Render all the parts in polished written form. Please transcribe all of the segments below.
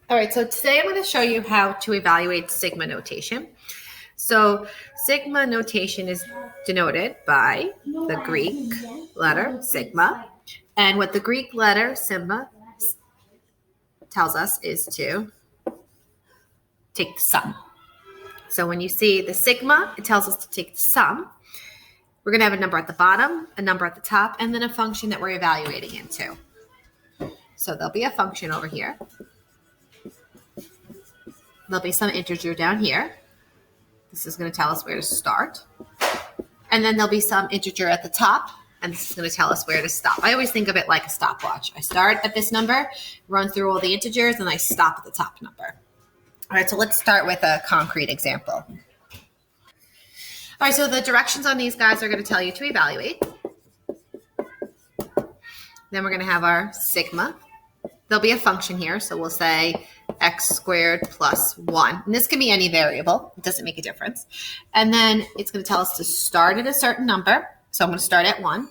All right, so today I'm going to show you how to evaluate sigma notation. So sigma notation is denoted by the Greek letter sigma. And what the Greek letter sigma tells us is to take the sum. So when you see the sigma, it tells us to take the sum. We're going to have a number at the bottom, a number at the top, and then a function that we're evaluating into. So there'll be a function over here. There'll be some integer down here. This is going to tell us where to start. And then there'll be some integer at the top, and this is going to tell us where to stop. I always think of it like a stopwatch. I start at this number, run through all the integers, and I stop at the top number. All right, so let's start with a concrete example. All right, so the directions on these guys are going to tell you to evaluate. Then we're going to have our sigma. There'll be a function here, so we'll say x squared plus 1. And this can be any variable. It doesn't make a difference. And then it's going to tell us to start at a certain number. So I'm going to start at 1.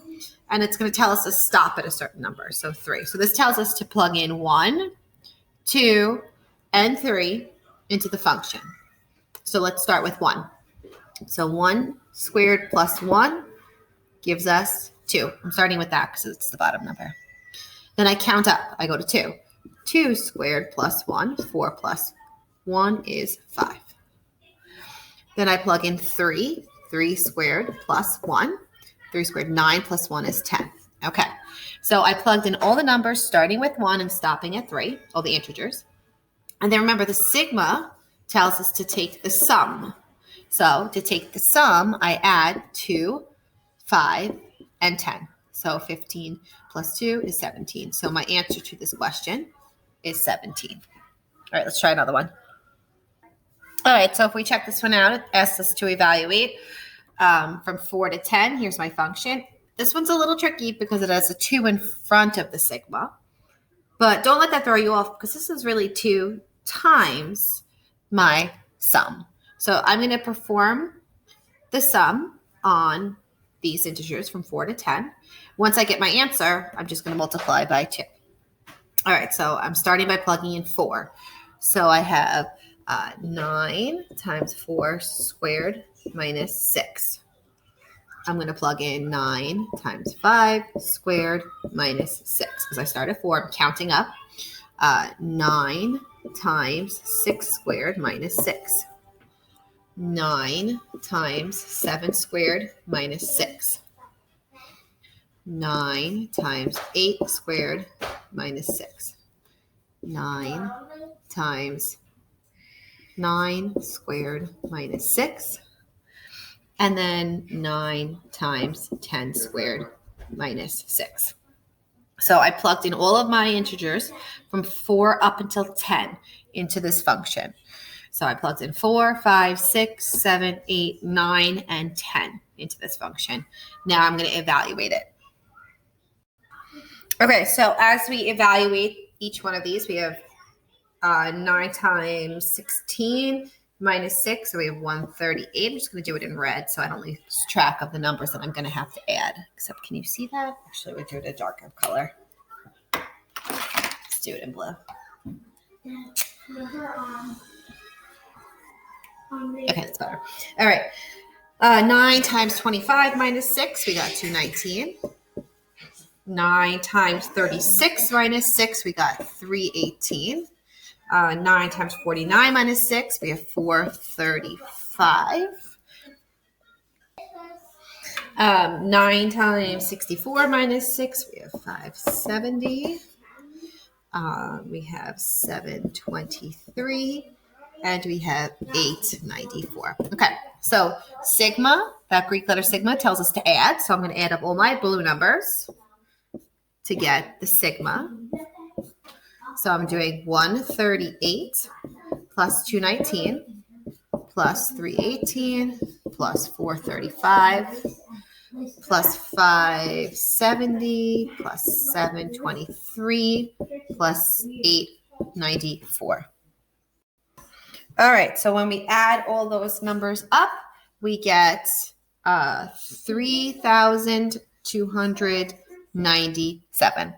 And it's going to tell us to stop at a certain number, so 3. So this tells us to plug in 1, 2, and 3 into the function. So let's start with 1. So 1 squared plus 1 gives us 2. I'm starting with that because it's the bottom number. Then I count up. I go to 2. 2 squared plus 1, 4 plus 1 is 5. Then I plug in 3. 3 squared plus 1. 3 squared, 9 plus 1 is 10. Okay, so I plugged in all the numbers starting with 1 and stopping at 3, all the integers. And then remember, the sigma tells us to take the sum. So to take the sum, I add 2, 5, and 10. So 15 plus 2 is 17. So my answer to this question is 17. All right, let's try another one. All right, so if we check this one out, it asks us to evaluate from 4 to 10. Here's my function. This one's a little tricky because it has a 2 in front of the sigma. But don't let that throw you off because this is really 2 times my sum. So I'm going to perform the sum on these integers from 4 to 10. Once I get my answer, I'm just going to multiply by 2. All right, so I'm starting by plugging in 4. So I have 9 times 4 squared minus 6. I'm going to plug in 9 times 5 squared minus 6. Because I start at 4, I'm counting up. 9 times 6 squared minus 6. 9 times 7 squared minus 6. 9 times 8 squared minus 6. 9 times 9 squared minus 6. And then 9 times 10 squared minus 6. So I plugged in all of my integers from 4 up until 10 into this function. So I plugged in 4, 5, 6, 7, 8, 9, and 10 into this function. Now I'm going to evaluate it. Okay, so as we evaluate each one of these, we have 9 times 16 minus 6, so we have 138. I'm just going to do it in red so I don't lose track of the numbers that I'm going to have to add. Except, can you see that? Actually, we'll do it a darker color. Let's do it in blue. Okay, that's better. All right. 9 times 25 minus 6, we got 219. 9 times 36 minus 6, we got 318. 9 times 49 minus 6, we have 435. 9 times 64 minus 6, we have 570. We have 723. And we have 894. Okay, so sigma, that Greek letter sigma, tells us to add. So I'm going to add up all my blue numbers to get the sigma. So I'm doing 138 plus 219 plus 318 plus 435 plus 570 plus 723 plus 894. All right, so when we add all those numbers up, we get 3,297.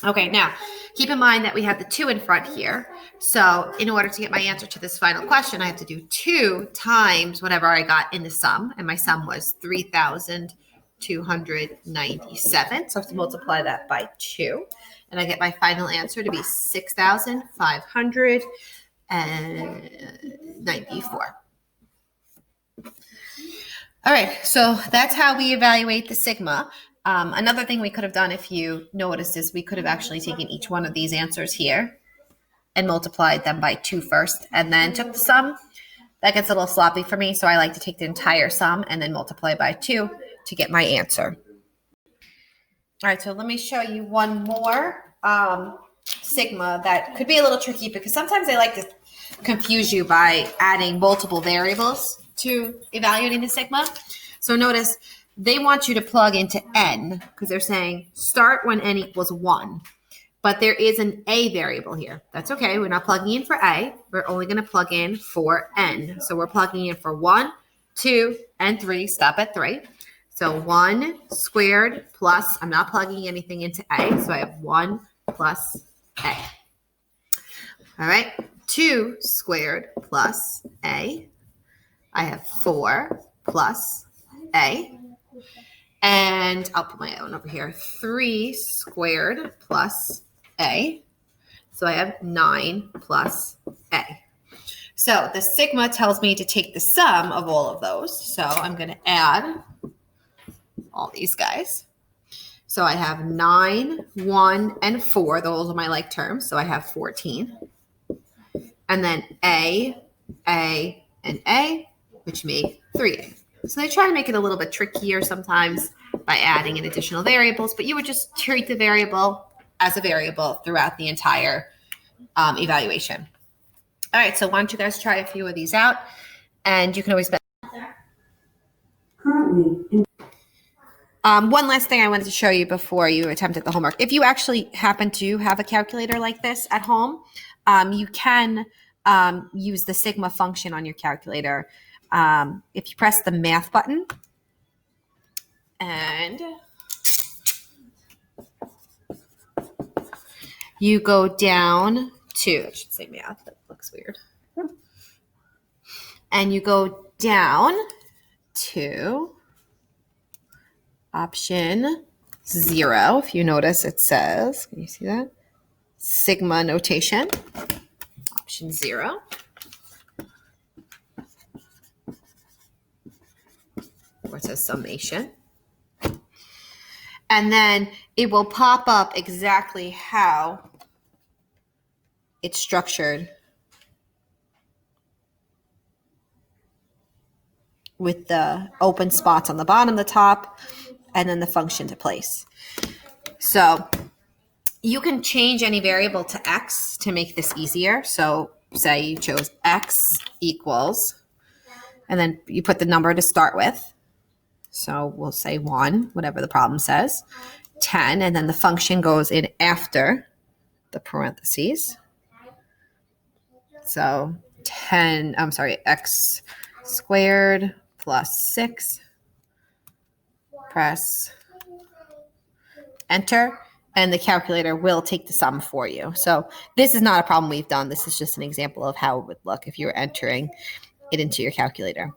Okay, now keep in mind that we have the 2 in front here. So in order to get my answer to this final question, I have to do 2 times whatever I got in the sum. And my sum was 3,297. So I have to multiply that by 2. And I get my final answer to be 6,594. All right, so that's how we evaluate the sigma. Another thing we could have done, if you noticed, is we could have actually taken each one of these answers here and multiplied them by 2 first and then took the sum. That gets a little sloppy for me, so I like to take the entire sum and then multiply by 2 to get my answer. All right, so let me show you one more sigma that could be a little tricky because sometimes they like to confuse you by adding multiple variables to evaluating the sigma. So notice they want you to plug into n because they're saying start when n equals 1. But there is an a variable here. That's okay. We're not plugging in for a. We're only going to plug in for n. So we're plugging in for 1, 2, and 3. Stop at 3. So 1 squared plus, I'm not plugging anything into a, so I have 1 plus a. All right. 2 squared plus a. I have 4 plus a. And I'll put my own over here. 3 squared plus a. So I have 9 plus a. So the sigma tells me to take the sum of all of those. So I'm going to add all these guys. So I have 9, 1, and 4. Those are my like terms. So I have 14. And then a, and a, which make 3a. So they try to make it a little bit trickier sometimes by adding in additional variables, but you would just treat the variable as a variable throughout the entire evaluation. All right, so why don't you guys try a few of these out, and you can always. One last thing I wanted to show you before you attempted the homework. If you actually happen to have a calculator like this at home, you can use the sigma function on your calculator. If you press the math button and you go down to, I should say math, that looks weird. And you go down to option 0. If you notice, it says, can you see that? Sigma notation, option 0. Where it says summation. And then it will pop up exactly how it's structured with the open spots on the bottom, the top, and then the function to place. So you can change any variable to x to make this easier. So say you chose x equals, and then you put the number to start with. So we'll say 1, whatever the problem says, 10, and then the function goes in after the parentheses. So x squared plus 6. Press enter, and the calculator will take the sum for you. So this is not a problem we've done. This is just an example of how it would look if you were entering it into your calculator.